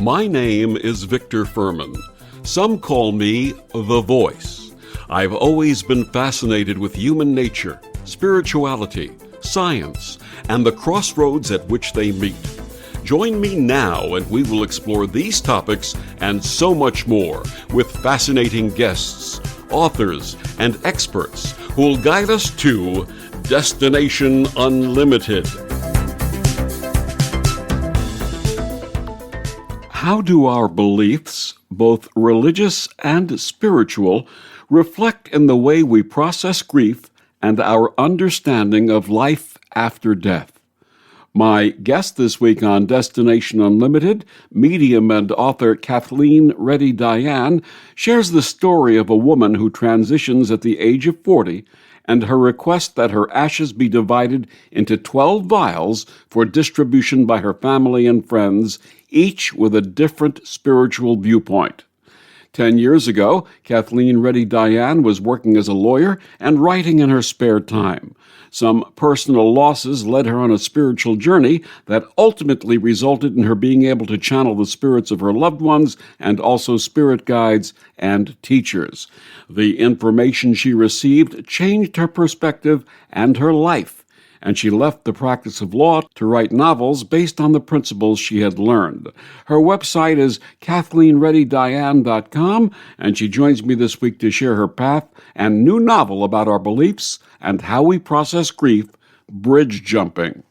My name is Victor Furman. Some call me the Voice. I've always been fascinated with human nature, spirituality, science, and the crossroads at which they meet. Join me now and we will explore these topics and so much more with fascinating guests, authors, and experts who will guide us to Destination Unlimited. How do our beliefs, both religious and spiritual, reflect in the way we process grief and our understanding of life after death? My guest this week on Destination Unlimited, medium and author Kathleen Dayan, shares the story of a woman who transitions at the age of 40 and her request that her ashes be divided into 12 vials for distribution by her family and friends, each with a different spiritual viewpoint. 10 years ago, Kathleen Dayan was working as a lawyer and writing in her spare time. Some personal losses led her on a spiritual journey that ultimately resulted in her being able to channel the spirits of her loved ones and also spirit guides and teachers. The information she received changed her perspective and her life, and she left the practice of law to write novels based on the principles she had learned. Her website is KathleenReadyDayan.com, and she joins me this week to share her path and new novel about our beliefs and how we process grief, Bridge Jumping.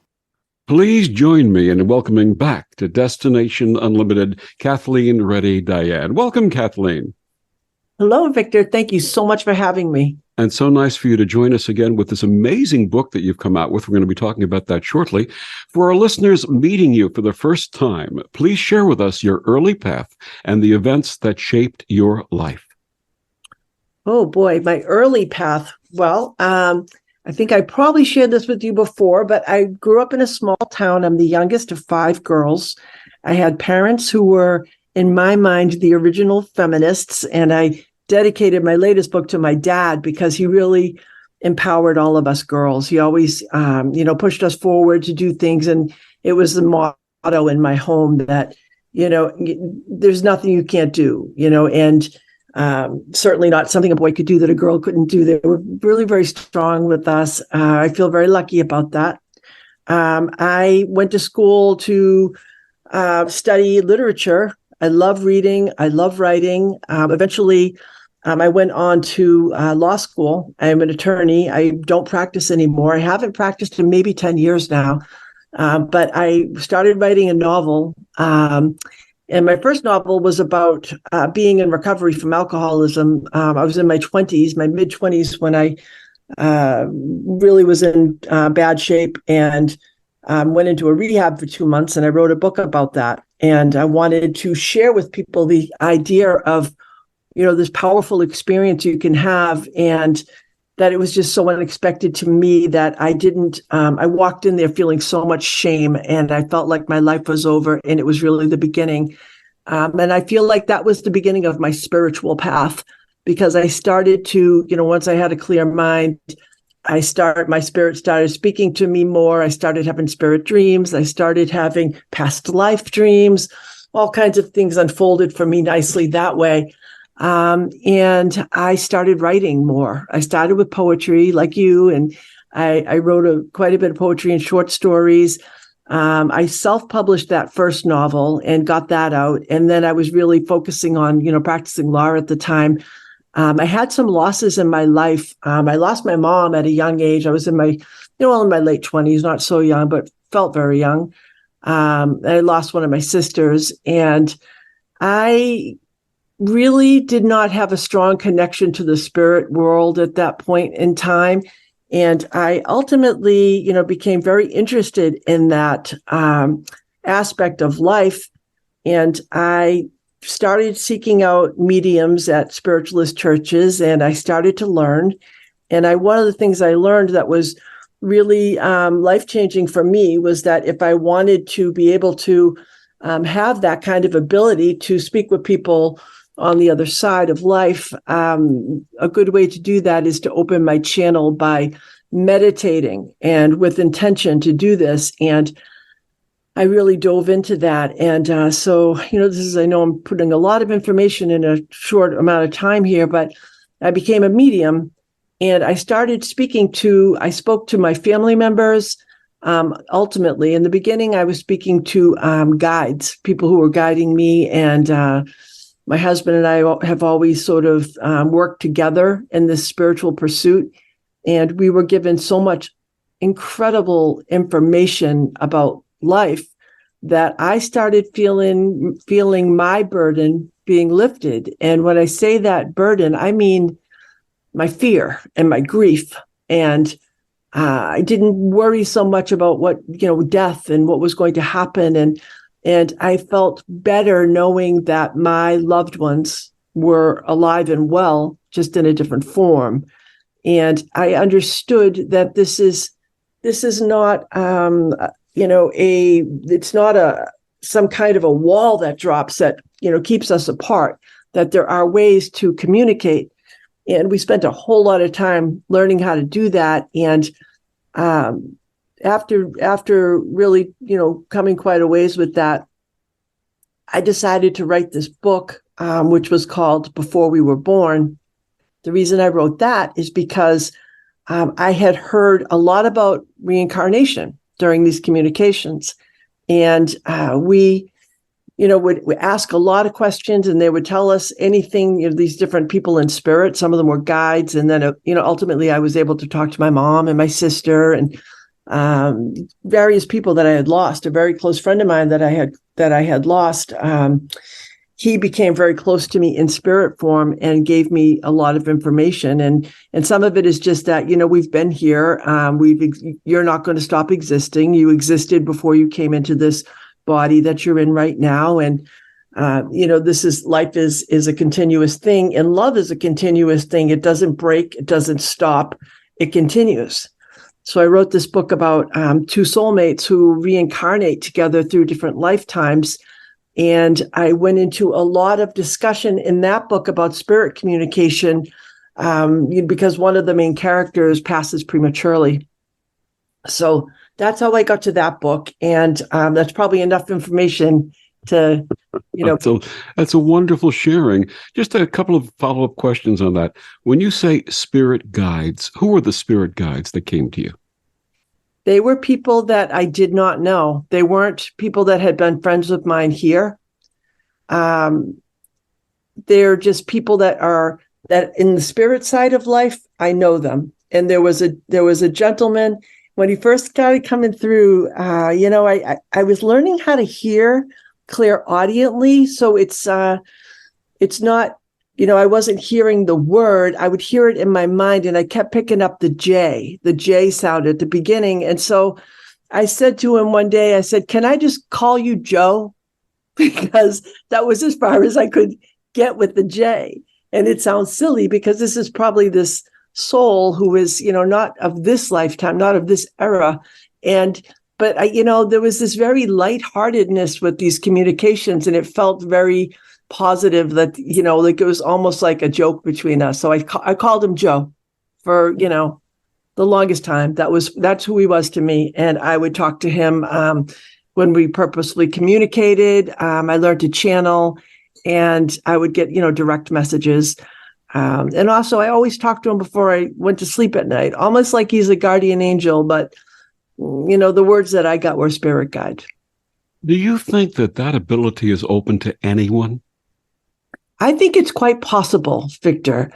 Please join me in welcoming back to Destination Unlimited, Kathleen Dayan. Welcome, Kathleen. Hello, Victor. Thank you so much for having me. And so nice for you to join us again with this amazing book that you've come out with. We're going to be talking about that shortly. For our listeners meeting you for the first time, please share with us your early path and the events that shaped your life. Oh, boy, my early path. Well, I think I probably shared this with you before, but I grew up in a small town. I'm the youngest of 5 girls. I had parents who were, in my mind, the original feminists, and I dedicated my latest book to my dad because he really empowered all of us girls. He always, pushed us forward to do things. And it was the motto in my home that, there's nothing you can't do, and certainly not something a boy could do that a girl couldn't do. They were really very strong with us. I feel very lucky about that. I went to school to study literature. I love reading. I love writing. Eventually, I went on to law school. I'm an attorney. I don't practice anymore. I haven't practiced in maybe 10 years now. But I started writing a novel. And my first novel was about being in recovery from alcoholism. I was in my mid-20s, when I really was in bad shape and went into a rehab for 2 months. And I wrote a book about that. And I wanted to share with people the idea of, this powerful experience you can have, and that it was just so unexpected to me that I walked in there feeling so much shame, and I felt like my life was over, and it was really the beginning. And I feel like that was the beginning of my spiritual path, because I started to, once I had a clear mind, my spirit started speaking to me more. I started having spirit dreams. I started having past life dreams. All kinds of things unfolded for me nicely that way. And I started writing more. I started with poetry like you, and I wrote quite a bit of poetry and short stories. I self-published that first novel and got that out. And then I was really focusing on, practicing law at the time. I had some losses in my life. I lost my mom at a young age. I was in my late 20s, not so young, but felt very young. I lost one of my sisters, and I really did not have a strong connection to the spirit world at that point in time. And I ultimately, became very interested in that aspect of life. And I started seeking out mediums at spiritualist churches, and I started to learn. And one of the things I learned that was really life-changing for me was that if I wanted to be able to have that kind of ability to speak with people on the other side of life, a good way to do that is to open my channel by meditating and with intention to do this. And I really dove into that. And so, I know I'm putting a lot of information in a short amount of time here, but I became a medium and I started I spoke to my family members. Ultimately, in the beginning, I was speaking to guides, people who were guiding me. And my husband and I have always sort of worked together in this spiritual pursuit. And we were given so much incredible information about life that I started feeling my burden being lifted. And when I say that burden, I mean my fear and my grief. And I didn't worry so much about what, death and what was going to happen. And I felt better knowing that my loved ones were alive and well, just in a different form. And I understood that this is not, it's not some kind of a wall that drops that, keeps us apart, that there are ways to communicate. And we spent a whole lot of time learning how to do that. And after really, coming quite a ways with that, I decided to write this book, which was called Before We Were Born. The reason I wrote that is because I had heard a lot about reincarnation during these communications. And we would ask a lot of questions and they would tell us anything, these different people in spirit. Some of them were guides. And then, ultimately I was able to talk to my mom and my sister and various people that I had lost. A very close friend of mine that I had lost. He became very close to me in spirit form and gave me a lot of information. And some of it is just that, we've been here. You're not going to stop existing. You existed before you came into this body that you're in right now. And, life is a continuous thing, and love is a continuous thing. It doesn't break. It doesn't stop. It continues. So I wrote this book about two soulmates who reincarnate together through different lifetimes. And I went into a lot of discussion in that book about spirit communication because one of the main characters passes prematurely. So that's how I got to that book. And that's probably enough information to, That's a wonderful sharing. Just a couple of follow-up questions on that. When you say spirit guides, who were the spirit guides that came to you? They were people that I did not know. They weren't people that had been friends with mine here. They're just people that in the spirit side of life, I know them. And there was a gentleman when he first started coming through. I was learning how to hear clairaudiently, so it's not. I wasn't hearing the word. I would hear it in my mind, and I kept picking up the J sound at the beginning. And so I said to him one day, I said, "Can I just call you Joe?" Because that was as far as I could get with the J. And it sounds silly because this is probably this soul who is, not of this lifetime, not of this era. But there was this very lightheartedness with these communications, and it felt very positive that, like it was almost like a joke between us. So I called him Joe for, the longest time. That's who he was to me. And I would talk to him when we purposefully communicated. I learned to channel, and I would get, direct messages. And also I always talked to him before I went to sleep at night, almost like he's a guardian angel. But, the words that I got were spirit guide. Do you think that ability is open to anyone? I think it's quite possible, Victor.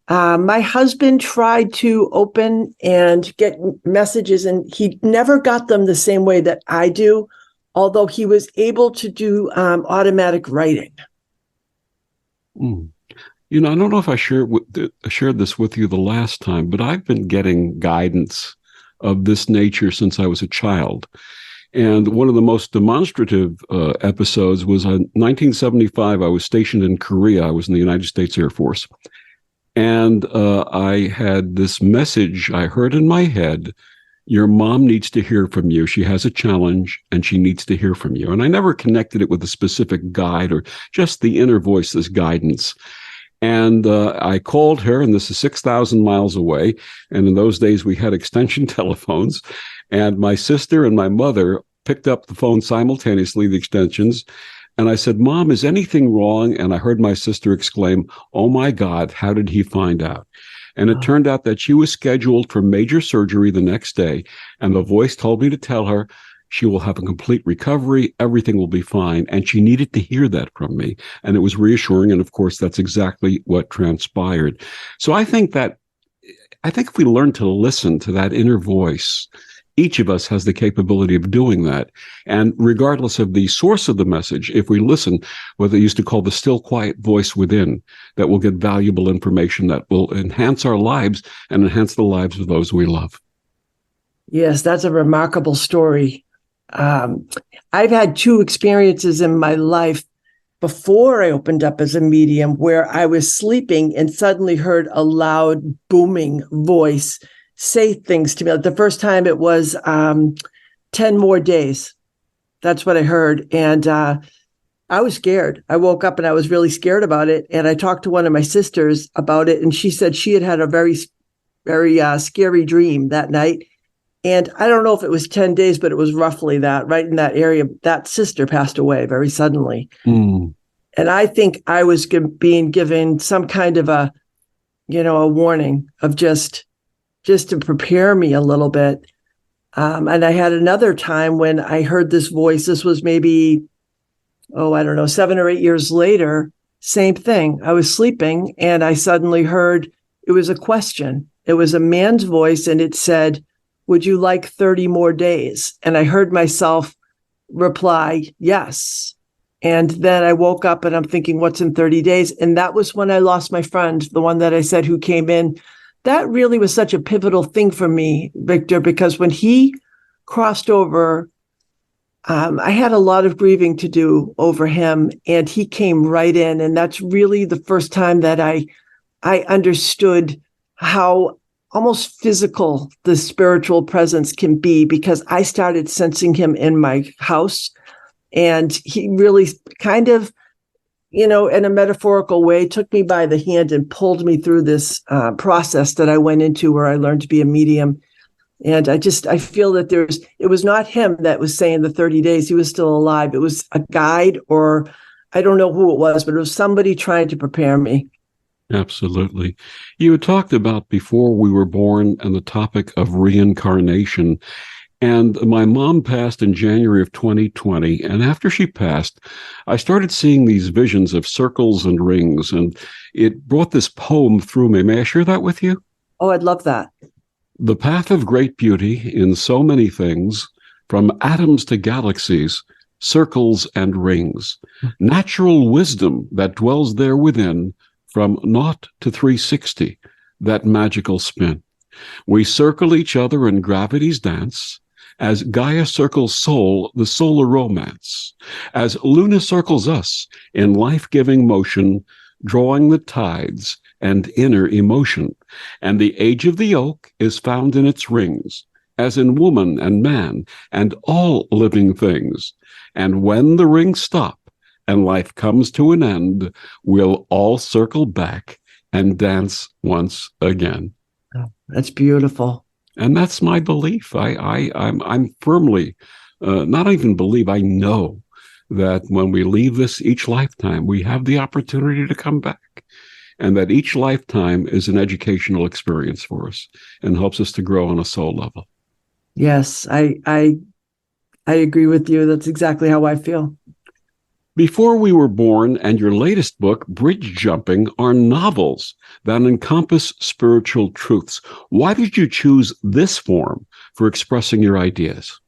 My husband tried to open and get messages, and he never got them the same way that I do, although he was able to do automatic writing. I don't know if I shared this with you the last time, but I've been getting guidance of this nature since I was a child. And one of the most demonstrative episodes was in 1975. I was stationed in Korea. I was in the United States Air Force. And I had this message I heard in my head: your mom needs to hear from you. She has a challenge and she needs to hear from you. And I never connected it with a specific guide or just the inner voice, this guidance. And I called her, and this is 6,000 miles away. And in those days, we had extension telephones. And my sister and my mother picked up the phone simultaneously, the extensions. And I said, Mom, is anything wrong? And I heard my sister exclaim, oh, my God, how did he find out? And it turned out that she was scheduled for major surgery the next day. And the voice told me to tell her she will have a complete recovery. Everything will be fine. And she needed to hear that from me. And it was reassuring. And of course, that's exactly what transpired. So I think if we learn to listen to that inner voice, each of us has the capability of doing that. And regardless of the source of the message, if we listen, what they used to call the still quiet voice within, that will get valuable information that will enhance our lives and enhance the lives of those we love. Yes, that's a remarkable story. I've had two experiences in my life before I opened up as a medium where I was sleeping and suddenly heard a loud booming voice say things to me. The first time it was 10 more days. That's what I heard. And I was scared. I woke up and I was really scared about it. And I talked to one of my sisters about it. And she said she had a very, very scary dream that night. And I don't know if it was 10 days, but it was roughly that, right in that area. That sister passed away very suddenly. And I think I was being given some kind of a warning of just to prepare me a little bit. And I had another time when I heard this voice. This was maybe, 7 or 8 years later. Same thing. I was sleeping and I suddenly heard, it was a question. It was a man's voice and it said, would you like 30 more days? And I heard myself reply, yes. And then I woke up and I'm thinking, what's in 30 days? And that was when I lost my friend, the one that I said who came in. That really was such a pivotal thing for me, Victor, because when he crossed over, I had a lot of grieving to do over him, and he came right in. And that's really the first time that I understood how almost physical the spiritual presence can be, because I started sensing him in my house, and he really kind of, in a metaphorical way, took me by the hand and pulled me through this process that I went into where I learned to be a medium. And I feel that it was not him that was saying the 30 days. He was still alive. It was a guide, or I don't know who it was, but it was somebody trying to prepare me. Absolutely. You had talked about before we were born and the topic of reincarnation. And my mom passed in January of 2020. And after she passed, I started seeing these visions of circles and rings. And it brought this poem through me. May I share that with you? Oh, I'd love that. The path of great beauty in so many things, from atoms to galaxies, circles and rings, natural wisdom that dwells there within, from 0 to 360, that magical spin. We circle each other in gravity's dance, as Gaia circles Sol, the solar romance, as Luna circles us in life-giving motion, drawing the tides and inner emotion. And the age of the oak is found in its rings, as in woman and man and all living things. And when the rings stop, and life comes to an end, we'll all circle back and dance once again. Oh, that's beautiful. And that's my belief. I'm firmly, not even believe, I know that when we leave this each lifetime, we have the opportunity to come back. And that each lifetime is an educational experience for us and helps us to grow on a soul level. Yes, I agree with you. That's exactly how I feel. Before We Were Born and your latest book, Bridge Jumping, are novels that encompass spiritual truths. Why did you choose this form for expressing your ideas?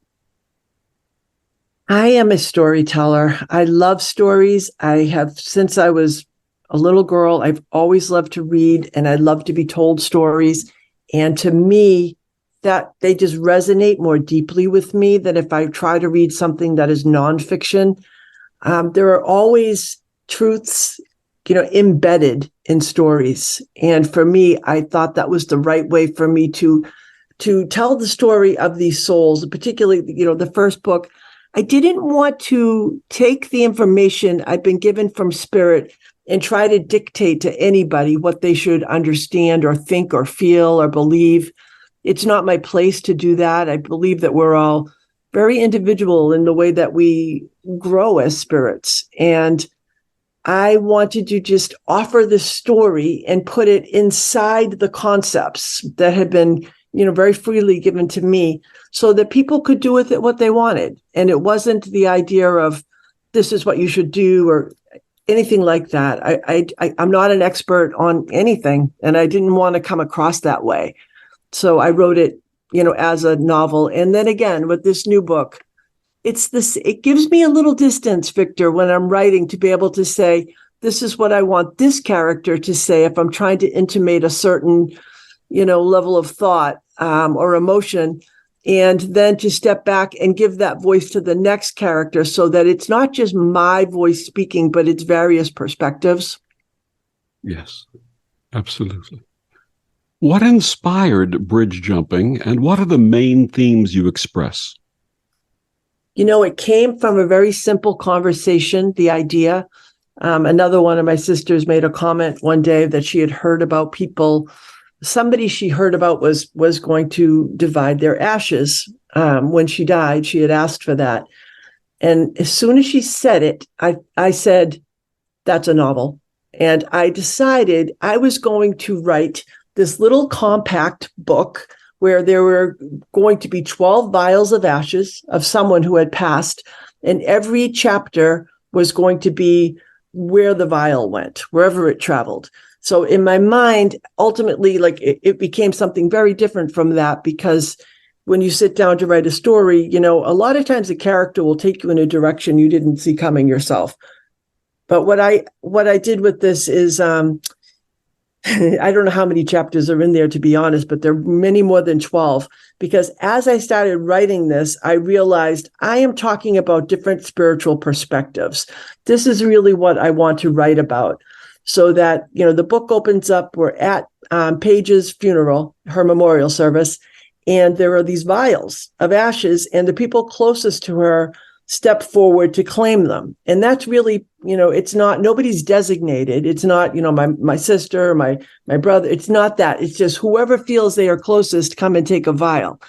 I am a storyteller. I love stories. I have, since I was a little girl, I've always loved to read, and I love to be told stories. And to me, that they just resonate more deeply with me than if I try to read something that is nonfiction. There are always truths, embedded in stories. And for me, I thought that was the right way for me to tell the story of these souls, particularly, the first book. I didn't want to take the information I've been given from Spirit and try to dictate to anybody what they should understand or think or feel or believe. It's not my place to do that. I believe that we're all very individual in the way that we grow as spirits. And I wanted to just offer this story and put it inside the concepts that had been, very freely given to me so that people could do with it what they wanted. And it wasn't the idea of this is what you should do or anything like that. I'm not an expert on anything, and I didn't want to come across that way. So I wrote it, as a novel. And then again, with this new book, it gives me a little distance, Victor, when I'm writing to be able to say, this is what I want this character to say if I'm trying to intimate a certain, level of thought or emotion, and then to step back and give that voice to the next character so that it's not just my voice speaking, but it's various perspectives. Yes, absolutely. What inspired bridge jumping, and what are the main themes you express? It came from a very simple conversation, the idea. Another one of my sisters made a comment one day that she had heard about people. Somebody she heard about was going to divide their ashes when she died. She had asked for that. And as soon as she said it, I said, that's a novel. And I decided I was going to write this little compact book where there were going to be 12 vials of ashes of someone who had passed. And every chapter was going to be where the vial went, wherever it traveled. So in my mind, ultimately, it became something very different from that, because when you sit down to write a story, a lot of times the character will take you in a direction you didn't see coming yourself. But what I did with this is, I don't know how many chapters are in there, to be honest, but there are many more than 12, because as I started writing this, I realized I am talking about different spiritual perspectives. This is really what I want to write about. So that, the book opens up, we're at Paige's funeral, her memorial service, and there are these vials of ashes, and the people closest to her step forward to claim them. And that's really, it's not, nobody's designated. It's not, my sister, my brother. It's not that. It's just whoever feels they are closest, come and take a vial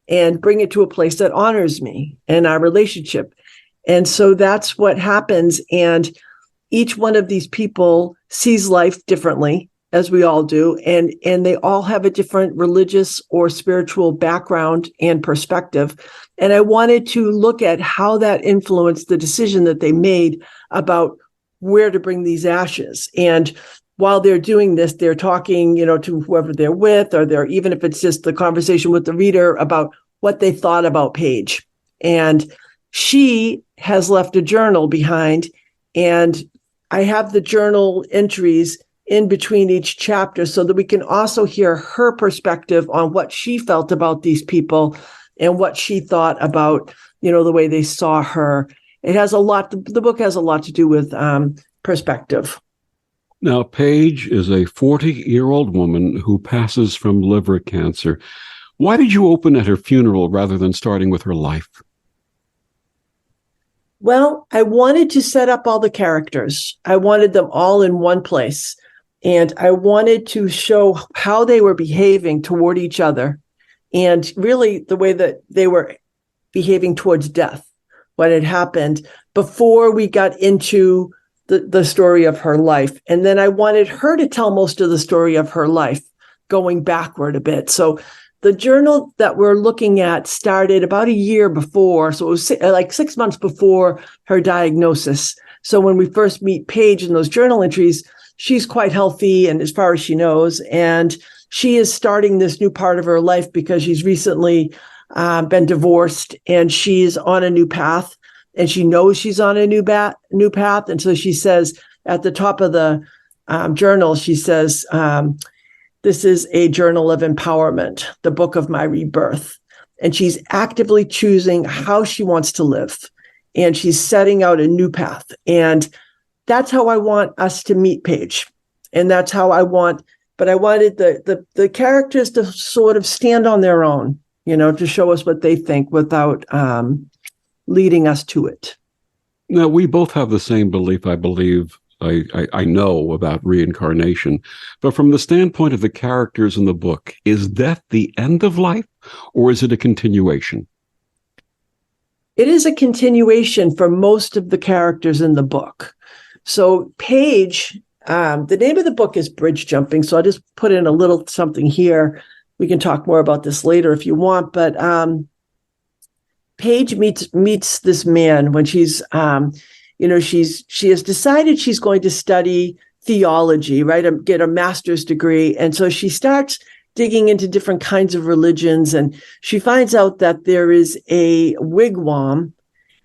and bring it to a place that honors me and our relationship. And so that's what happens. And each one of these people sees life differently, as we all do, and they all have a different religious or spiritual background and perspective. And I wanted to look at how that influenced the decision that they made about where to bring these ashes. And while they're doing this, they're talking, to whoever they're with, or they're, even if it's just the conversation with the reader, about what they thought about Paige. And she has left a journal behind, and I have the journal entries in between each chapter so that we can also hear her perspective on what she felt about these people and what she thought about, the way they saw her. It has a lot, the book has a lot to do with perspective. Now, Paige is a 40-year-old woman who passes from liver cancer. Why did you open at her funeral rather than starting with her life? Well, I wanted to set up all the characters. I wanted them all in one place. And I wanted to show how they were behaving toward each other, and really the way that they were behaving towards death, what had happened before we got into the story of her life. And then I wanted her to tell most of the story of her life, going backward a bit. So the journal that we're looking at started about a year before. So it was like 6 months before her diagnosis. So when we first meet Paige in those journal entries, she's quite healthy, and as far as she knows, and she is starting this new part of her life because she's recently been divorced, and she's on a new path, and she knows she's on a new path. And so she says at the top of the journal, she says, this is a journal of empowerment, the book of my rebirth. And she's actively choosing how she wants to live, and she's setting out a new path. And that's how I want us to meet Paige. And that's how I wanted the characters to sort of stand on their own, to show us what they think without leading us to it. Now, we both have the same belief, I believe, I know about reincarnation. But from the standpoint of the characters in the book, is death the end of life, or is it a continuation? It is a continuation for most of the characters in the book. So Paige, the name of the book is Bridge Jumping. So I'll just put in a little something here. We can talk more about this later if you want. But Paige meets this man when she's, she has decided she's going to study theology, right? Get a master's degree. And so she starts digging into different kinds of religions. And she finds out that there is a wigwam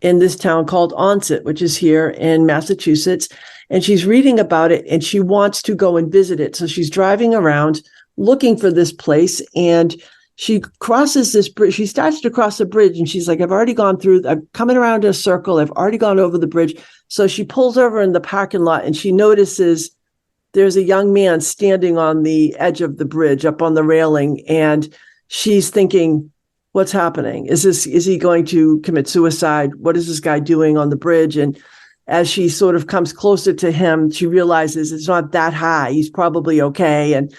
in this town called Onset, which is here in Massachusetts. And she's reading about it and she wants to go and visit it. So she's driving around looking for this place, and she crosses this bridge. She starts to cross the bridge and she's like, I've already gone through, I'm coming around in a circle. I've already gone over the bridge. So she pulls over in the parking lot and she notices there's a young man standing on the edge of the bridge up on the railing. And she's thinking, what's happening? Is he going to commit suicide? What is this guy doing on the bridge? And as she sort of comes closer to him, she realizes it's not that high. He's probably okay. And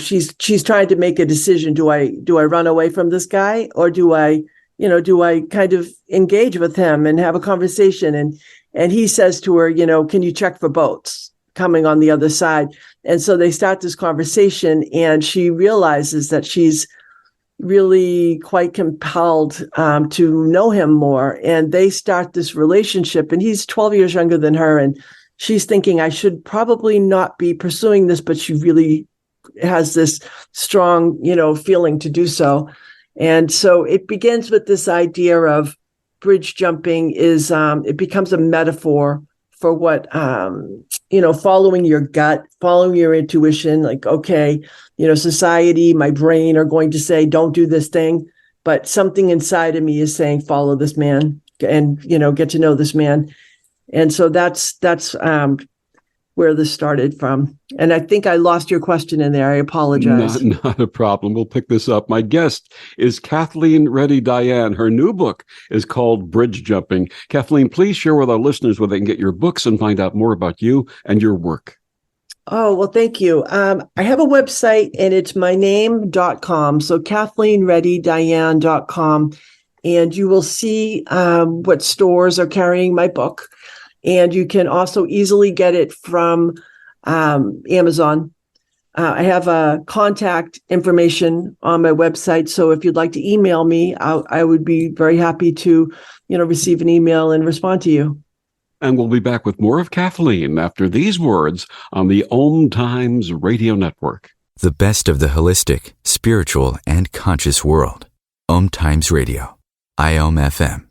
she's trying to make a decision. Do I run away from this guy, or do I kind of engage with him and have a conversation? And he says to her, can you check for boats coming on the other side? And so they start this conversation, and she realizes that she's really quite compelled to know him more. And they start this relationship, and he's 12 years younger than her. And she's thinking, I should probably not be pursuing this, but she really has this strong, feeling to do so. And so it begins with this idea of bridge jumping is, it becomes a metaphor for what, following your gut, following your intuition, like, okay, society, my brain are going to say, don't do this thing, but something inside of me is saying, follow this man and, get to know this man. And so that's where this started from. And I think I lost your question in there. I apologize. Not a problem. We'll pick this up. My guest is Kathleen Reddy Dayan. Her new book is called Bridge Jumping. Kathleen, please share with our listeners where they can get your books and find out more about you and your work. Oh, well, thank you. I have a website, and it's myname.com. So KathleenReddyDayan.com. And you will see what stores are carrying my book. And you can also easily get it from Amazon. I have contact information on my website. So if you'd like to email me, I would be very happy to, receive an email and respond to you. And we'll be back with more of Kathleen after these words on the Om Times Radio Network. The best of the holistic, spiritual, and conscious world. Om Times Radio. IOM FM.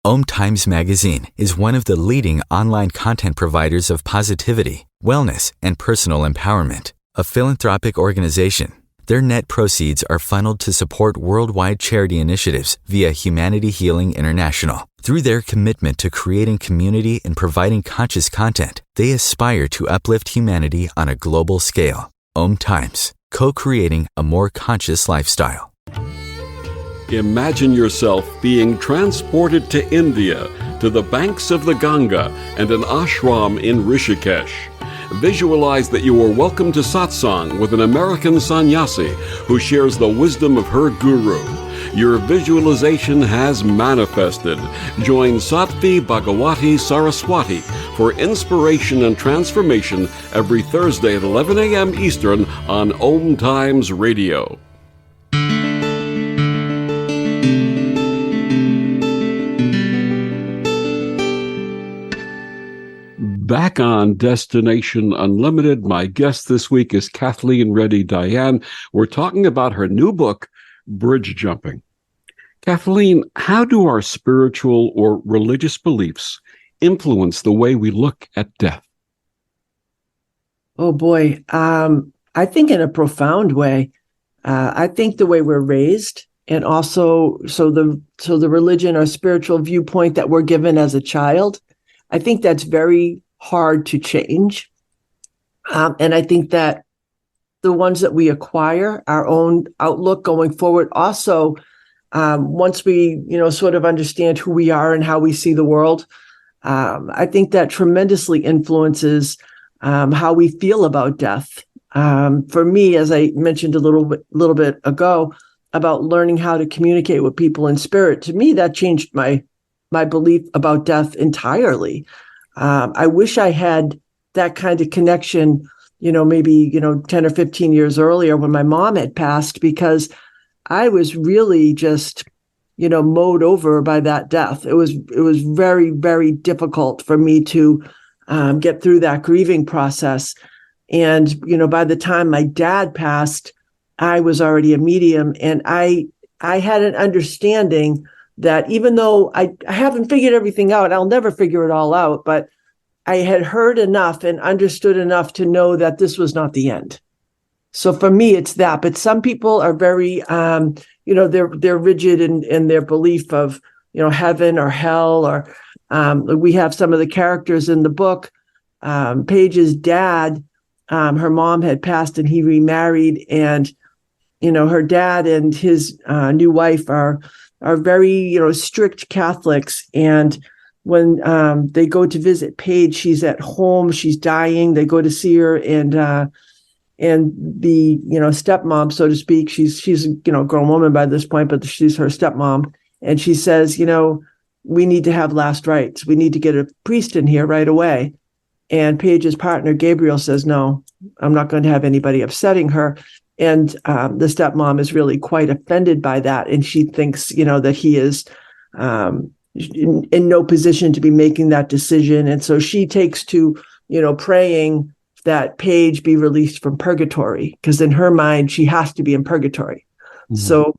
Om Times Magazine is one of the leading online content providers of positivity, wellness, and personal empowerment. A philanthropic organization, their net proceeds are funneled to support worldwide charity initiatives via Humanity Healing International. Through their commitment to creating community and providing conscious content, they aspire to uplift humanity on a global scale. Om Times, co-creating a more conscious lifestyle. Imagine yourself being transported to India, to the banks of the Ganga and an ashram in Rishikesh. Visualize that you are welcome to satsang with an American sannyasi who shares the wisdom of her guru. Your visualization has manifested. Join Sattvi Bhagawati Saraswati for inspiration and transformation every Thursday at 11 a.m. Eastern on Om Times Radio. Back on Destination Unlimited, my guest this week is Kathleen Reddy Dayan. We're talking about her new book, Bridge Jumping. Kathleen, how do our spiritual or religious beliefs influence the way we look at death? Oh boy, I think in a profound way. I think the way we're raised, and also so the religion or spiritual viewpoint that we're given as a child, I think that's very hard to change. And I think that the ones that we acquire, our own outlook going forward, also, once we, sort of understand who we are and how we see the world, I think that tremendously influences how we feel about death. For me, as I mentioned a little bit ago, about learning how to communicate with people in spirit, to me, that changed my belief about death entirely. I wish I had that kind of connection, maybe 10 or 15 years earlier when my mom had passed, because I was really just mowed over by that death. It was very, very difficult for me to get through that grieving process. And by the time my dad passed, I was already a medium, and I had an understanding that even though I haven't figured everything out, I'll never figure it all out, but I had heard enough and understood enough to know that this was not the end. So for me, it's that. But some people are very, they're rigid in their belief of, heaven or hell, or we have some of the characters in the book. Paige's dad, her mom had passed and he remarried, and her dad and his new wife are very strict Catholics, and when they go to visit Paige, she's at home, she's dying. They go to see her, and the stepmom, so to speak, she's a grown woman by this point, but she's her stepmom, and she says, we need to have last rites. We need to get a priest in here right away. And Paige's partner Gabriel says, no, I'm not going to have anybody upsetting her. And the stepmom is really quite offended by that, and she thinks that he is in no position to be making that decision. And so she takes to, praying that Paige be released from purgatory, because in her mind, she has to be in purgatory. Mm-hmm. So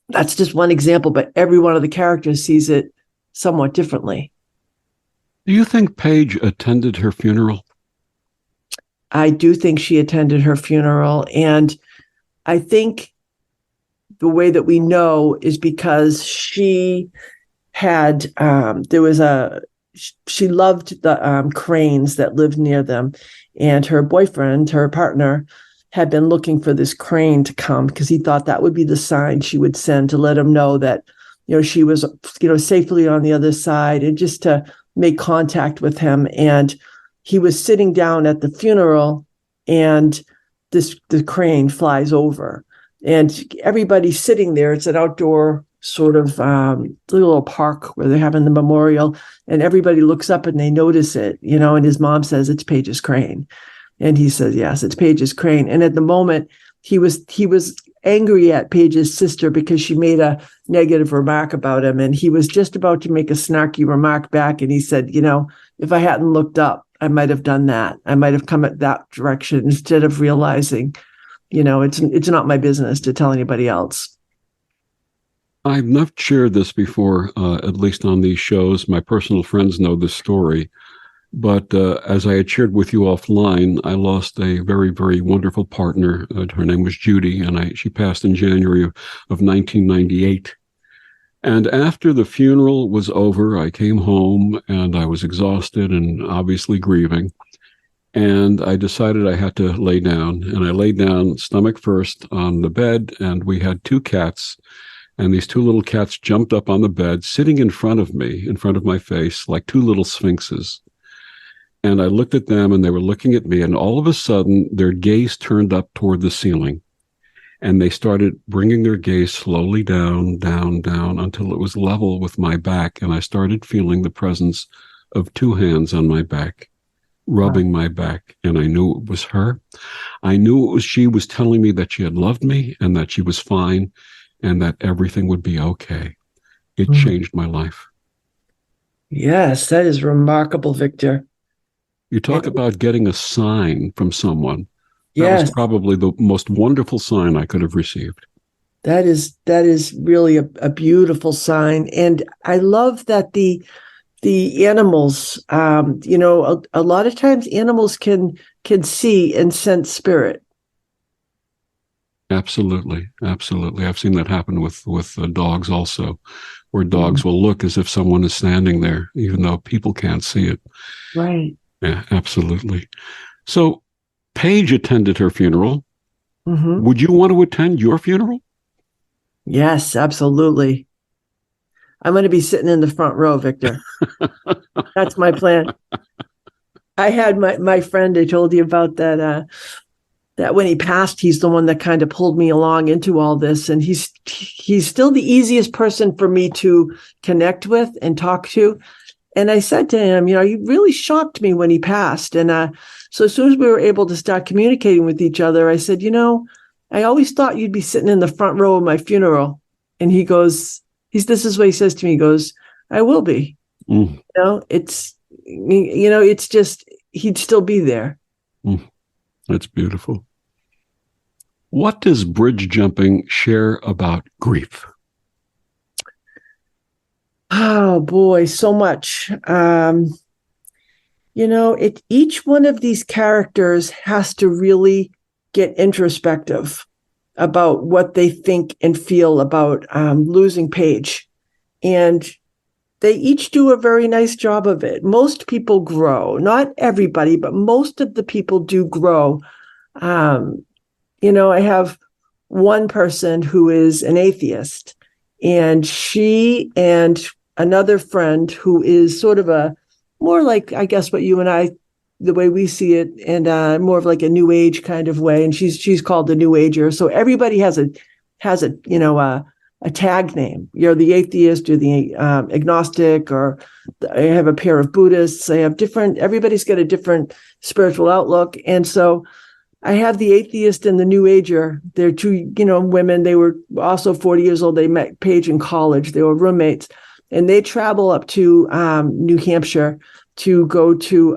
that's just one example, but every one of the characters sees it somewhat differently. Do you think Paige attended her funeral? I do think she attended her funeral. And I think the way that we know is because she had, she loved the cranes that lived near them. And her boyfriend, her partner, had been looking for this crane to come because he thought that would be the sign she would send to let him know that, she was, safely on the other side, and just to make contact with him. And he was sitting down at the funeral, and the crane flies over, and everybody's sitting there. It's an outdoor sort of little park where they're having the memorial, and everybody looks up and they notice it, and his mom says, it's Paige's crane. And he says, yes, it's Paige's crane. And at the moment he was angry at Paige's sister because she made a negative remark about him. And he was just about to make a snarky remark back. And he said, if I hadn't looked up, I might have done that. I might have come at that direction instead of realizing, it's not my business to tell anybody else. I've not shared this before, at least on these shows. My personal friends know this story. But as I had shared with you offline, I lost a very, very wonderful partner. Her name was Judy, and she passed in January of 1998. And after the funeral was over, I came home, and I was exhausted and obviously grieving. And I decided I had to lay down. And I laid down stomach first on the bed, and we had two cats. And these two little cats jumped up on the bed, sitting in front of me, in front of my face, like two little sphinxes. And I looked at them, and they were looking at me, and all of a sudden, their gaze turned up toward the ceiling. And they started bringing their gaze slowly down, down, down, until it was level with my back. And I started feeling the presence of two hands on my back, rubbing my back. And I knew it was her. I knew it was she was telling me that she had loved me and that she was fine and that everything would be okay. It changed my life. Yes, that is remarkable, Victor. You talk about getting a sign from someone. That yes. was probably the most wonderful sign I could have received. That is really a beautiful sign. And I love that the animals, a lot of times animals can see and sense spirit. Absolutely. Absolutely. I've seen that happen with dogs also, where dogs will look as if someone is standing there, even though people can't see it. Right. Yeah, absolutely. So Paige attended her funeral. Mm-hmm. Would you want to attend your funeral? Yes, absolutely. I'm going to be sitting in the front row, Victor. That's my plan. I had my friend I told you about that that when he passed, he's the one that kind of pulled me along into all this. And he's still the easiest person for me to connect with and talk to. And I said to him, he really shocked me when he passed. And so as soon as we were able to start communicating with each other, I said, I always thought you'd be sitting in the front row of my funeral. And he goes, this is what he says to me. He goes, I will be. Mm. It's just, he'd still be there. Mm. That's beautiful. What does bridge jumping share about grief? Oh boy, so much. Each one of these characters has to really get introspective about what they think and feel about losing Paige. And they each do a very nice job of it. Most people grow, not everybody, but most of the people do grow. I have one person who is an atheist, and she and another friend who is sort of a more like, I guess, what you and I, the way we see it, and more of like a new age kind of way. And she's called the new ager. So everybody has a tag name. You're the atheist, you're the agnostic, or I have a pair of Buddhists. Everybody's got a different spiritual outlook. And so I have the atheist and the new ager. They're two, women. They were also 40 years old. They met Paige in college. They were roommates, and they travel up to New Hampshire to go to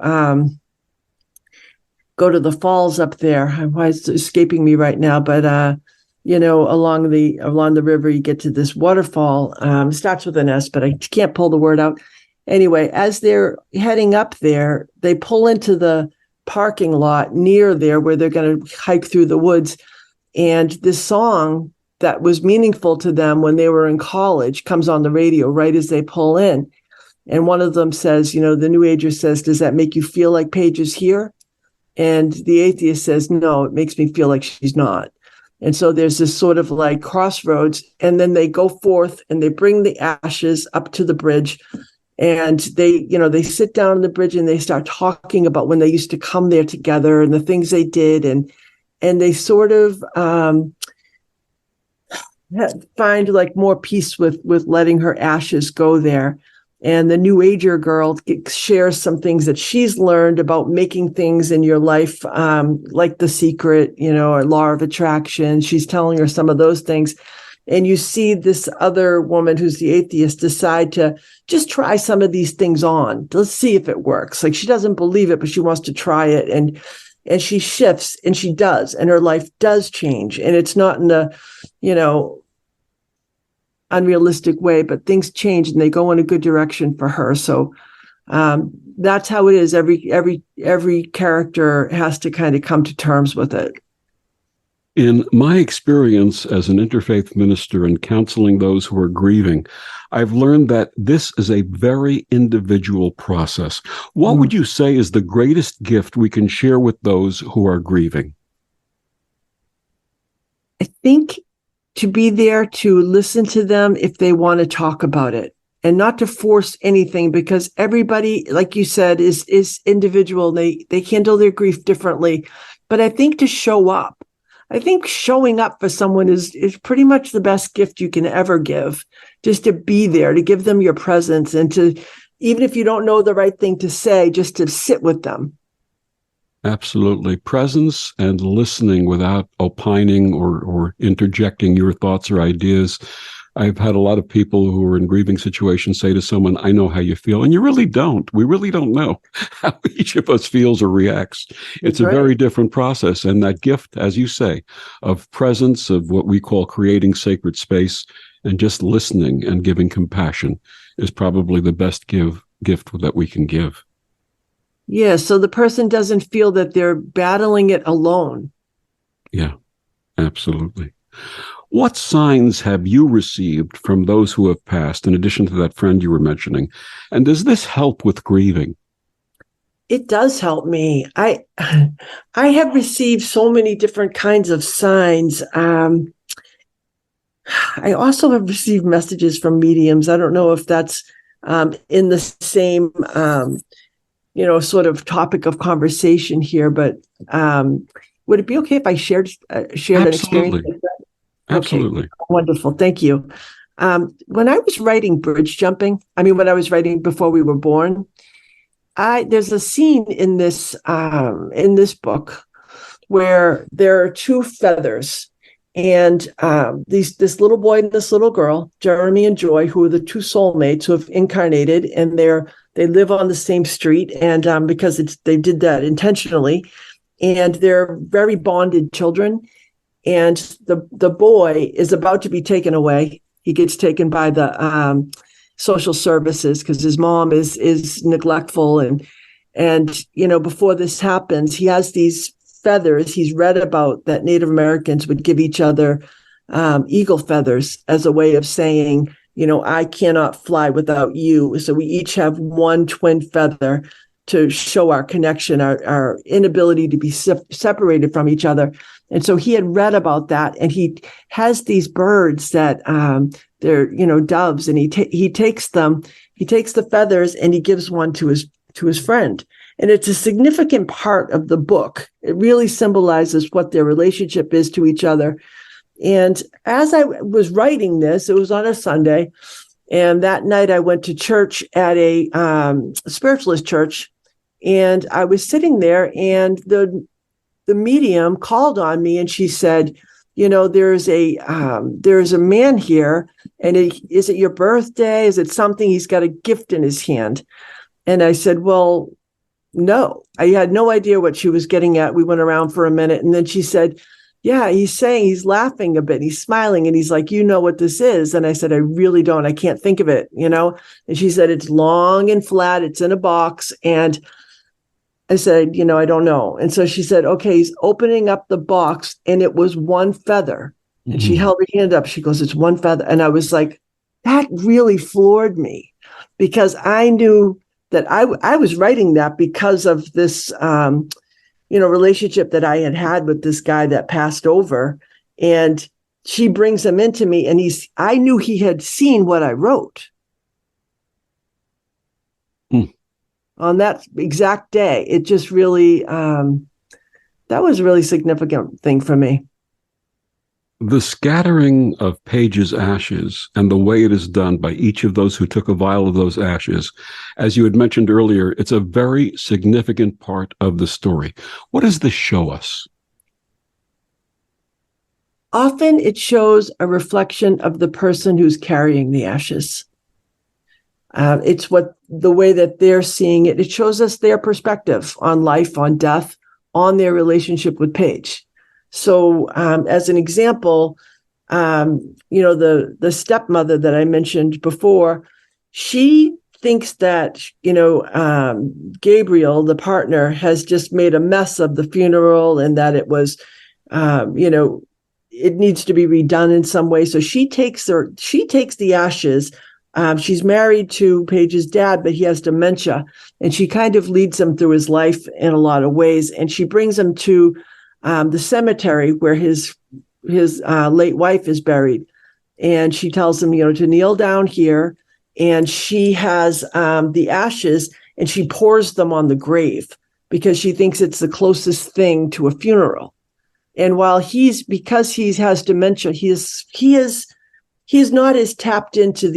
the falls up there. Why it's escaping me right now, but along the river, you get to this waterfall. Starts with an S, but I can't pull the word out. Anyway, as they're heading up there, they pull into the parking lot near there where they're going to hike through the woods. And this song that was meaningful to them when they were in college comes on the radio right as they pull in. And one of them says, the new ager says, does that make you feel like Paige is here? And the atheist says, no, it makes me feel like she's not. And so there's this sort of like crossroads, and then they go forth and they bring the ashes up to the bridge, and they sit down on the bridge and they start talking about when they used to come there together and the things they did. And they sort of find like more peace with letting her ashes go there. And the new ager girl shares some things that she's learned about making things in your life, like The Secret, or Law of Attraction. She's telling her some of those things. And you see this other woman who's the atheist decide to just try some of these things on. Let's see if it works. Like, she doesn't believe it, but she wants to try it. And she shifts, and she does. And her life does change. And it's not in a, unrealistic way, but things change and they go in a good direction for her. So that's how it is. Every character has to kind of come to terms with it. In my experience as an interfaith minister and counseling those who are grieving, I've learned that this is a very individual process. What would you say is the greatest gift we can share with those who are grieving? I think to be there to listen to them if they want to talk about it, and not to force anything, because everybody, like you said, is individual. They handle their grief differently. But I think to show up, I think showing up for someone is pretty much the best gift you can ever give. Just to be there, to give them your presence, and to, even if you don't know the right thing to say, just to sit with them. Absolutely. Presence and listening without opining or interjecting your thoughts or ideas. I've had a lot of people who are in grieving situations say to someone, I know how you feel. And you really don't. We really don't know how each of us feels or reacts. It's a very different process. And that gift, as you say, of presence, of what we call creating sacred space, and just listening and giving compassion is probably the best gift that we can give. Yeah, so the person doesn't feel that they're battling it alone. Yeah, absolutely. What signs have you received from those who have passed, in addition to that friend you were mentioning? And does this help with grieving? It does help me. I have received so many different kinds of signs. I also have received messages from mediums. I don't know if that's in the same, sort of topic of conversation here. But would it be okay if I share that experience? Absolutely. Absolutely. Okay, wonderful. Thank you. When I was writing bridge jumping, when I was writing before we were born, there's a scene in this book where there are two feathers, and this little boy and this little girl, Jeremy and Joy, who are the two soulmates who have incarnated, and they live on the same street, and because they did that intentionally, and they're very bonded children. And the boy is about to be taken away. He gets taken by the social services because his mom is neglectful, and before this happens, he has these feathers. He's read about that Native Americans would give each other eagle feathers as a way of saying, I cannot fly without you. So we each have one twin feather to show our connection, our inability to be separated from each other. And so he had read about that, and he has these birds that they're doves, and he takes the feathers and he gives one to his friend. And it's a significant part of the book. It really symbolizes what their relationship is to each other. And as I was writing this, it was on a Sunday, and that night I went to church at a spiritualist church, and I was sitting there, and the medium called on me, and she said, there's a man here, and is it your birthday? Is it something? He's got a gift in his hand. And I said, well, no. I had no idea what she was getting at. We went around for a minute, and then she said, yeah, he's laughing a bit. He's smiling, and he's like, you know what this is? And I said, I really don't. I can't think of it, And she said, it's long and flat. It's in a box. And I said, I don't know. And so she said, okay, he's opening up the box, and it was one feather. Mm-hmm. And she held her hand up. She goes, it's one feather. And I was like, that really floored me, because I knew that I was writing that because of this, relationship that I had with this guy that passed over. And she brings him into me, and I knew he had seen what I wrote. On that exact day. It just really, that was a really significant thing for me. The scattering of Paige's ashes and the way it is done by each of those who took a vial of those ashes, as you had mentioned earlier, it's a very significant part of the story. What does this show us? Often it shows a reflection of the person who's carrying the ashes. It's the way that they're seeing it. It shows us their perspective on life, on death, on their relationship with Paige. So, as an example, the stepmother that I mentioned before, she thinks that, Gabriel, the partner, has just made a mess of the funeral, and that it was, it needs to be redone in some way. So she takes the ashes. She's married to Paige's dad, but he has dementia, and she kind of leads him through his life in a lot of ways. And she brings him to the cemetery where his late wife is buried. And she tells him, to kneel down here. And she has the ashes, and she pours them on the grave because she thinks it's the closest thing to a funeral. And while because he has dementia, he is not as tapped into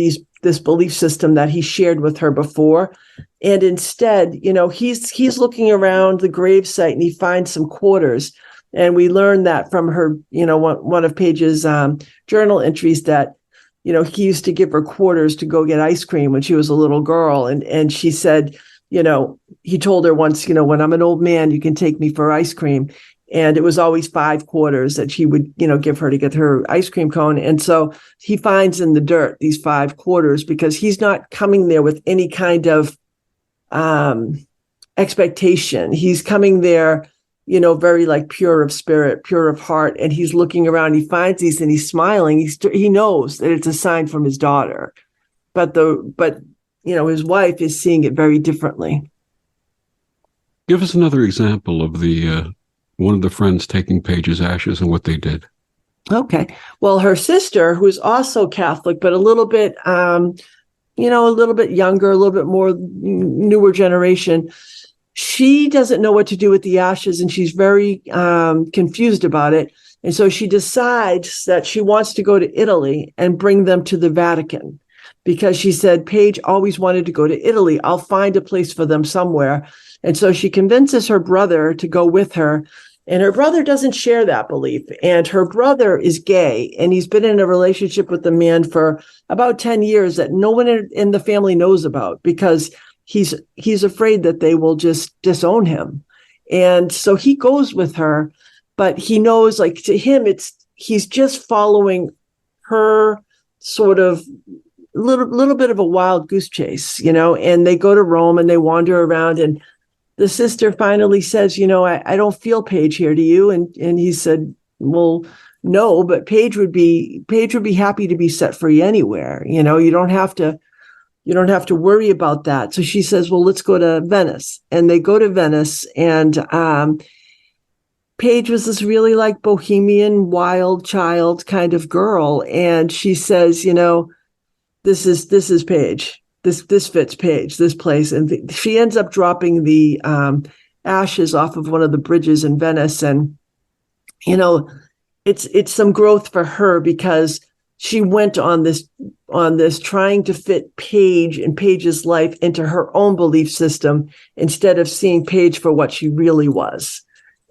this belief system that he shared with her before. And instead, he's looking around the gravesite, and he finds some quarters. And we learned that from her, one of Paige's journal entries that, he used to give her quarters to go get ice cream when she was a little girl. And she said, he told her once, when I'm an old man, you can take me for ice cream. And it was always 5 quarters that she would, give her to get her ice cream cone. And so he finds in the dirt these 5 quarters because he's not coming there with any kind of expectation. He's coming there, very like pure of spirit, pure of heart. And he's looking around, he finds these and he's smiling. He knows that it's a sign from his daughter, but his wife is seeing it very differently. Give us another example of one of the friends taking Paige's ashes and what they did. Okay. Well, her sister, who's also Catholic, but a little bit, a little bit younger, a little bit more newer generation. She doesn't know what to do with the ashes, and she's very confused about it. And so she decides that she wants to go to Italy and bring them to the Vatican, because she said Paige always wanted to go to Italy. I'll find a place for them somewhere. And so she convinces her brother to go with her. And her brother doesn't share that belief. And her brother is gay, and he's been in a relationship with a man for about 10 years that no one in the family knows about, because he's afraid that they will just disown him. And so he goes with her, but he knows, like, to him, he's just following her sort of little bit of a wild goose chase, and they go to Rome and they wander around, and the sister finally says, I don't feel Paige here, do you? And he said, well, no, but Paige would be happy to be set free anywhere. You don't have to worry about that. So she says, well, let's go to Venice. And they go to Venice, and Paige was this really like bohemian, wild child kind of girl. And she says, this is Paige. This fits Paige, this place. And she ends up dropping the ashes off of one of the bridges in Venice. And, it's some growth for her, because she went on this trying to fit Paige and Paige's life into her own belief system, instead of seeing Paige for what she really was.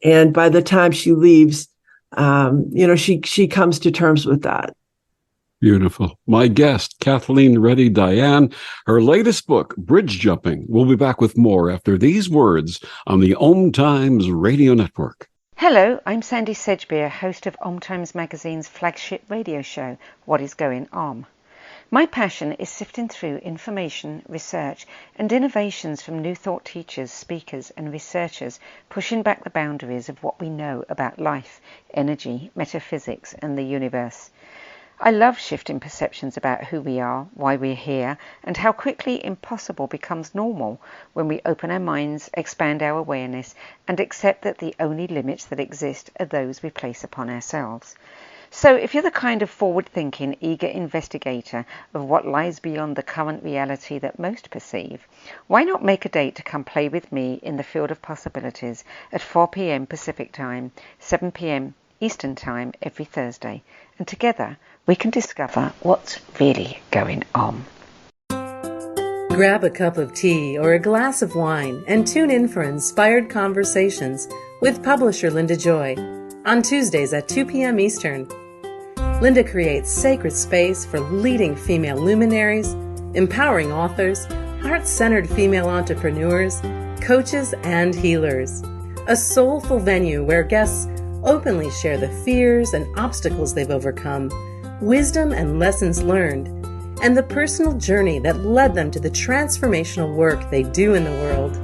And by the time she leaves, she comes to terms with that. Beautiful. My guest, Kathleen Reddy Dayan, her latest book, Bridge Jumping. We'll be back with more after these words on the Om Times Radio Network. Hello, I'm Sandy Sedgbeer, host of Om Times Magazine's flagship radio show, What is Going Om. My passion is sifting through information, research, and innovations from new thought teachers, speakers, and researchers, pushing back the boundaries of what we know about life, energy, metaphysics, and the universe. I love shifting perceptions about who we are, why we're here, and how quickly impossible becomes normal when we open our minds, expand our awareness, and accept that the only limits that exist are those we place upon ourselves. So if you're the kind of forward-thinking, eager investigator of what lies beyond the current reality that most perceive, why not make a date to come play with me in the field of possibilities at 4 p.m. Pacific Time, 7 p.m. Eastern Time every Thursday, and together we can discover what's really going on. Grab a cup of tea or a glass of wine and tune in for Inspired Conversations with publisher Linda Joy on Tuesdays at 2 p.m. Eastern. Linda creates sacred space for leading female luminaries, empowering authors, heart-centered female entrepreneurs, coaches, and healers. A soulful venue where guests openly share the fears and obstacles they've overcome, wisdom and lessons learned, and the personal journey that led them to the transformational work they do in the world.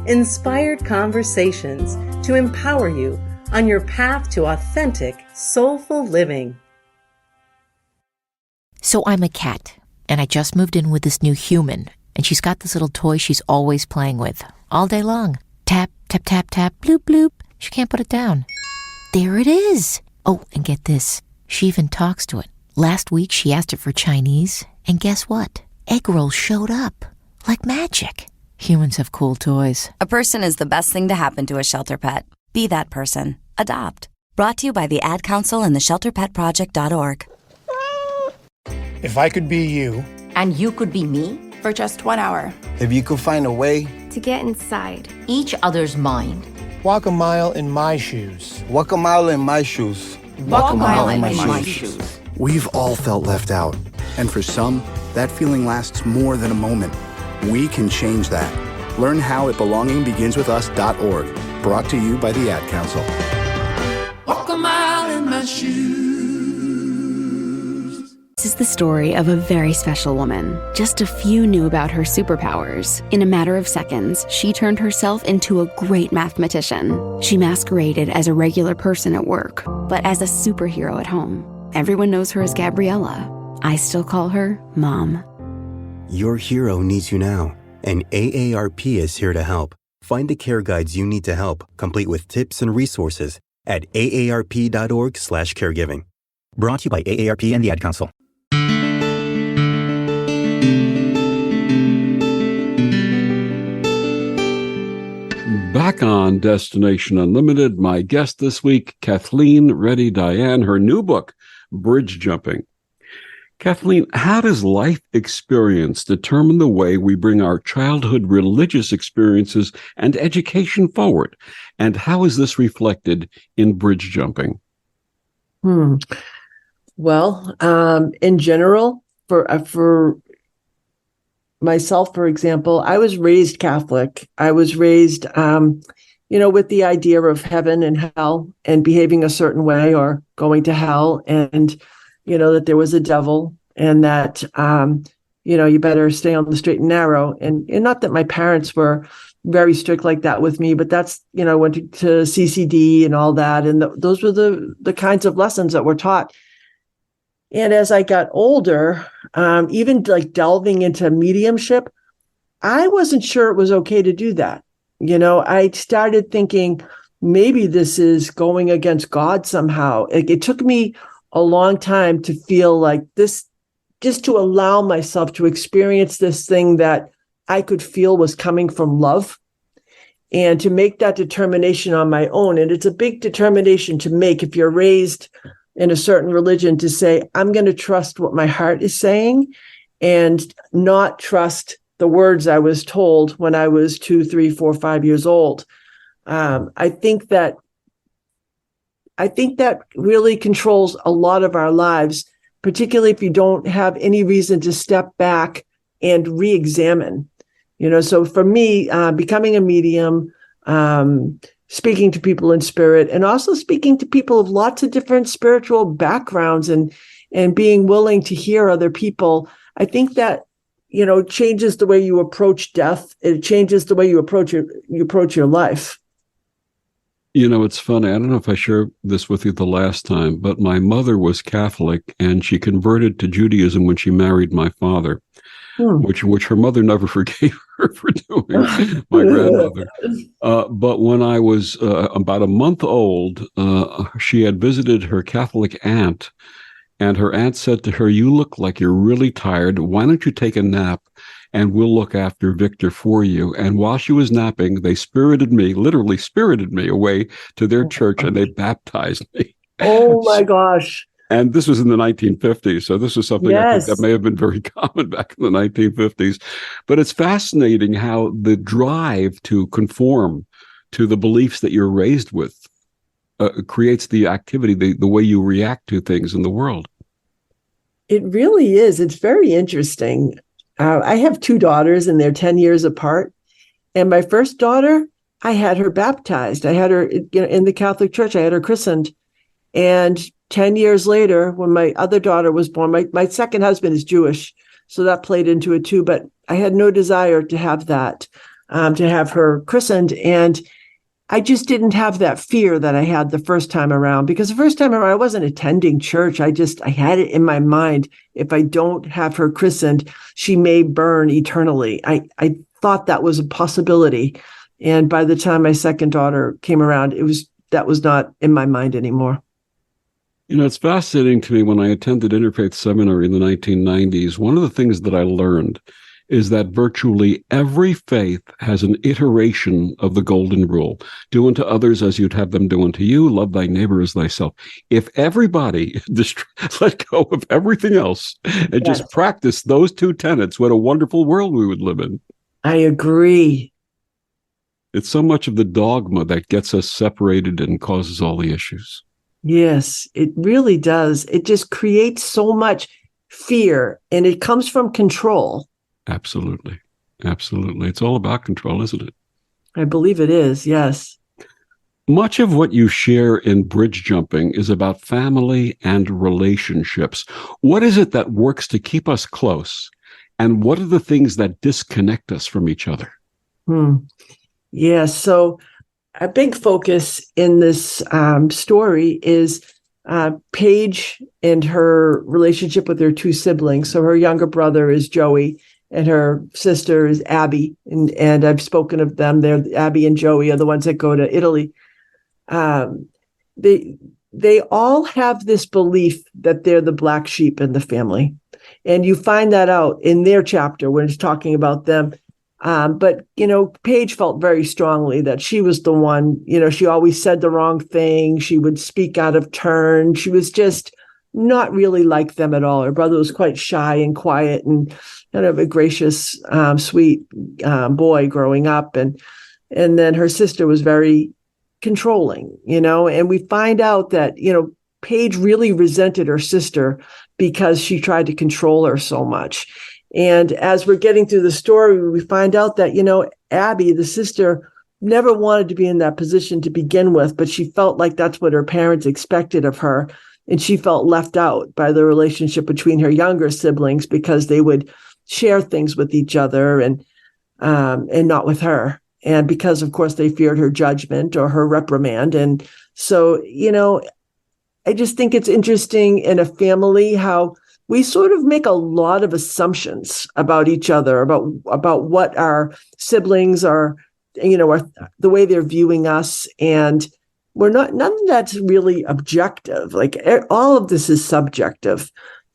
Inspired Conversations to empower you on your path to authentic, soulful living. So I'm a cat, and I just moved in with this new human, and she's got this little toy she's always playing with, all day long. Tap, tap, tap, tap, bloop, bloop. She can't put it down. There it is. Oh, and get this. She even talks to it. Last week, she asked it for Chinese, and guess what? Egg rolls showed up. Like magic. Humans have cool toys. A person is the best thing to happen to a shelter pet. Be that person. Adopt. Brought to you by the Ad Council and the ShelterPetProject.org. If I could be you. And you could be me? For just 1 hour. If you could find a way to get inside each other's mind. Walk a mile in my shoes. Walk a mile in my shoes. Walk a mile in my shoes. We've all felt left out. And for some, that feeling lasts more than a moment. We can change that. Learn how at belongingbeginswithus.org. Brought to you by the Ad Council. Walk a mile in my shoes. This is the story of a very special woman. Just a few knew about her superpowers. In a matter of seconds, she turned herself into a great mathematician. She masqueraded as a regular person at work, but as a superhero at home. Everyone knows her as Gabriella. I still call her Mom. Your hero needs you now, and AARP is here to help. Find the care guides you need to help, complete with tips and resources at aarp.org/caregiving. Brought to you by AARP and the Ad Council. Back on Destination Unlimited, my guest this week, Kathleen Reddy Dayan, her new book, Bridge Jumping. Kathleen, how does life experience determine the way we bring our childhood religious experiences and education forward? And how is this reflected in bridge jumping? Well, in general, for myself, for example, I was raised Catholic. I was raised, with the idea of heaven and hell and behaving a certain way or going to hell, and that there was a devil and that you better stay on the straight and narrow. And not that my parents were very strict like that with me, but that's went to CCD and all that, and those were the kinds of lessons that were taught. And as I got older, even like delving into mediumship, I wasn't sure it was okay to do that. I started thinking maybe this is going against God somehow. It took me a long time to feel like this, just to allow myself to experience this thing that I could feel was coming from love, and to make that determination on my own. And it's a big determination to make if you're raised in a certain religion, to say, I'm going to trust what my heart is saying and not trust the words I was told when I was 2, 3, 4, 5 years old. I think that really controls a lot of our lives, particularly if you don't have any reason to step back and re-examine. So for me, becoming a medium, speaking to people in spirit, and also speaking to people of lots of different spiritual backgrounds, and being willing to hear other people, I think that changes the way you approach death. It changes the way you approach your life. It's funny. I don't know if I shared this with you the last time, but my mother was Catholic, and she converted to Judaism when she married my father, which her mother never forgave her for doing, my grandmother. But when I was about a month old, she had visited her Catholic aunt, and her aunt said to her, "You look like you're really tired. Why don't you take a nap, and we'll look after Victor for you?" And while she was napping, they literally spirited me away to their church, and they baptized me. Oh my gosh. And this was in the 1950s. So this was something I think that may have been very common back in the 1950s. But it's fascinating how the drive to conform to the beliefs that you're raised with creates the activity, the way you react to things in the world. It really is. It's very interesting. I have 2 daughters, and they're 10 years apart. And my first daughter, I had her baptized. I had her in the Catholic Church. I had her christened. And 10 years later, when my other daughter was born, my second husband is Jewish, so that played into it too. But I had no desire to have that, to have her christened. And I just didn't have that fear that I had the first time around, because the first time around, I wasn't attending church. I had it in my mind, if I don't have her christened, she may burn eternally. I thought that was a possibility. And by the time my second daughter came around, that was not in my mind anymore. It's fascinating to me. When I attended Interfaith Seminary in the 1990s, one of the things that I learned is that virtually every faith has an iteration of the golden rule. Do unto others as you'd have them do unto you. Love thy neighbor as thyself. If everybody just let go of everything else and just practice those 2 tenets, what a wonderful world we would live in. I agree. It's so much of the dogma that gets us separated and causes all the issues. Yes, it really does. It just creates so much fear, and it comes from control. Absolutely. Absolutely. It's all about control, isn't it? I believe it is, yes. Much of what you share in bridge jumping is about family and relationships. What is it that works to keep us close? And what are the things that disconnect us from each other? Yeah, so a big focus in this story is Paige and her relationship with her 2 siblings. So her younger brother is Joey, and her sister is Abby. And I've spoken of them. They're Abby and Joey are the ones that go to Italy. They all have this belief that they're the black sheep in the family. And you find that out in their chapter when it's talking about them. But, Paige felt very strongly that she was the one, she always said the wrong thing. She would speak out of turn. She was just not really like them at all. Her brother was quite shy and quiet and kind of a gracious, sweet boy growing up. And then her sister was very controlling, and we find out that, Paige really resented her sister because she tried to control her so much. And as we're getting through the story, we find out that, Abby, the sister, never wanted to be in that position to begin with, but she felt like that's what her parents expected of her. And she felt left out by the relationship between her younger siblings because they would share things with each other and not with her. And because, of course, they feared her judgment or her reprimand. And so, I just think it's interesting in a family how we sort of make a lot of assumptions about each other, about what our siblings are, the way they're viewing us. And none of that's really objective. Like all of this is subjective.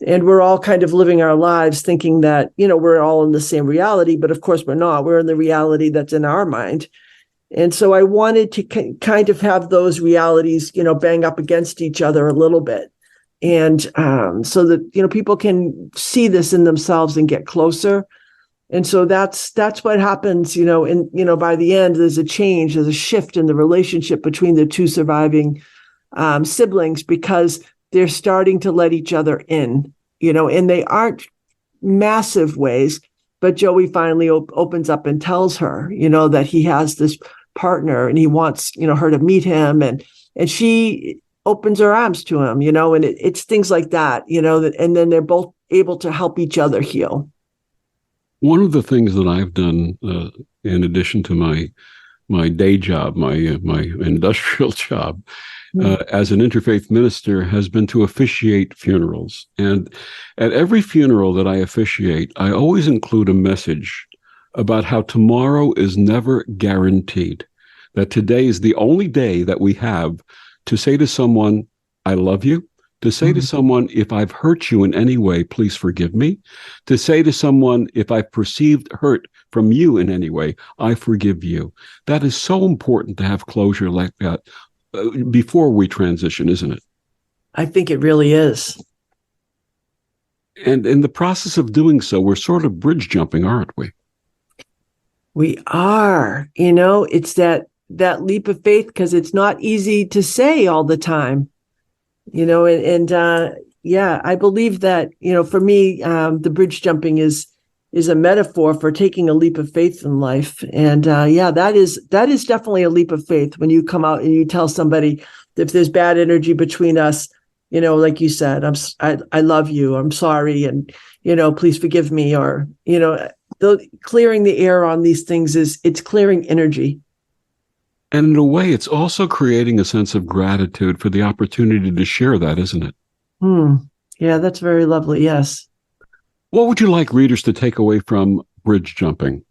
And we're all kind of living our lives thinking that, we're all in the same reality. But of course, we're not. We're in the reality that's in our mind. And so I wanted to kind of have those realities, bang up against each other a little bit. And so that, people can see this in themselves and get closer. And so that's what happens, by the end, there's a change, there's a shift in the relationship between the two surviving siblings because they're starting to let each other in, and they aren't massive ways. But Joey finally opens up and tells her, that he has this partner and he wants, her to meet him. And she opens her arms to him, and it's things like that, and then they're both able to help each other heal. One of the things that I've done, in addition to my day job, my industrial job, as an interfaith minister, has been to officiate funerals. And at every funeral that I officiate, I always include a message about how tomorrow is never guaranteed, that today is the only day that we have to say to someone, I love you, to say to someone, if I've hurt you in any way, please forgive me, to say to someone, if I've perceived hurt from you in any way, I forgive you. That is so important to have closure like that before we transition, isn't it? I think it really is. And in the process of doing so, we're sort of bridge jumping, aren't we? We are, it's that leap of faith because it's not easy to say all the time, I believe that, for me, the bridge jumping is a metaphor for taking a leap of faith in life. And that is definitely a leap of faith when you come out and you tell somebody if there's bad energy between us, like you said, I love you, I'm sorry, and, please forgive me, or, clearing the air on these things it's clearing energy. And in a way, it's also creating a sense of gratitude for the opportunity to share that, isn't it? Yeah, that's very lovely. Yes. What would you like readers to take away from bridge jumping?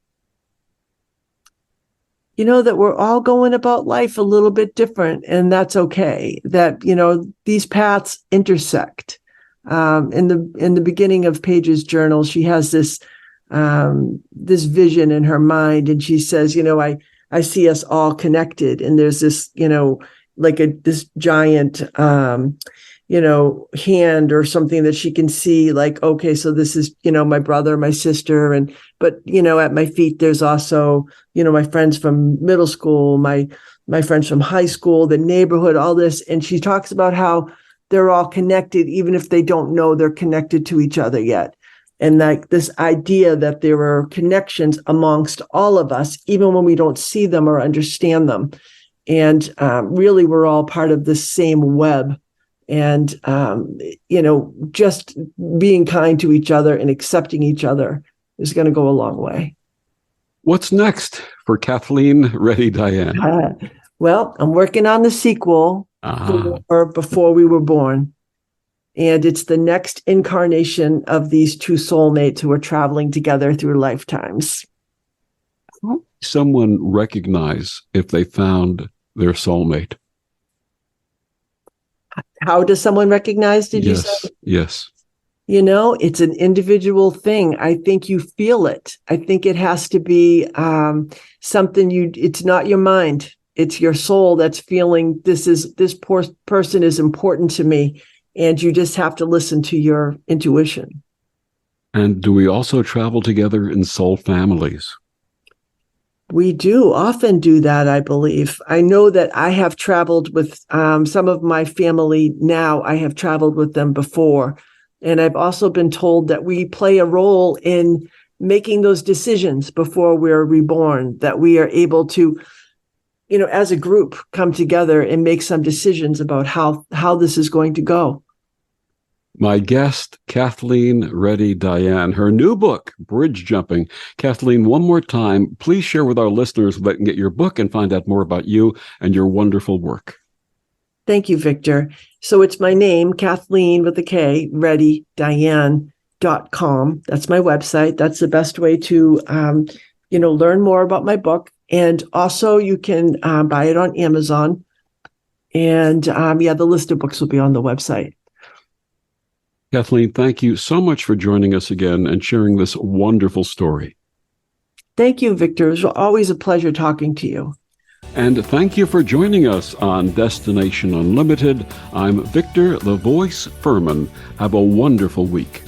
That we're all going about life a little bit different, and that's okay. That, these paths intersect. In the beginning of Paige's journal, she has this vision in her mind, and she says, I see us all connected, and there's this, like this giant, hand or something that she can see, like, okay, so this is, my brother, my sister. But at my feet, there's also, my friends from middle school, my friends from high school, the neighborhood, all this. And she talks about how they're all connected, even if they don't know they're connected to each other yet. And like this idea that there are connections amongst all of us, even when we don't see them or understand them. And really, we're all part of the same web. And, just being kind to each other and accepting each other is going to go a long way. What's next for Kathleen Ready Dayan? Well, I'm working on the sequel for Before We Were Born. And it's the next incarnation of these two soulmates who are traveling together through lifetimes. How does someone recognize if they found their soulmate? How does someone recognize, did you say? Yes. It's an individual thing. I think you feel it. I think it has to be something it's not your mind. It's your soul that's feeling this person is important to me. And you just have to listen to your intuition. And do we also travel together in soul families? We do often do that, I believe. I know that I have traveled with some of my family now. I have traveled with them before. And I've also been told that we play a role in making those decisions before we're reborn, that we are able to, as a group, come together and make some decisions about how this is going to go. My guest, Kathleen Reddy Dayan, her new book, Bridge Jumping. Kathleen, one more time, please share with our listeners so they can get your book and find out more about you and your wonderful work. Thank you, Victor. So it's my name, Kathleen with a K, ReddyDayan.com. That's my website. That's the best way to, learn more about my book. And also you can buy it on Amazon. And the list of books will be on the website. Kathleen, thank you so much for joining us again and sharing this wonderful story. Thank you, Victor. It was always a pleasure talking to you. And thank you for joining us on Destination Unlimited. I'm Victor, the Voice Furman. Have a wonderful week.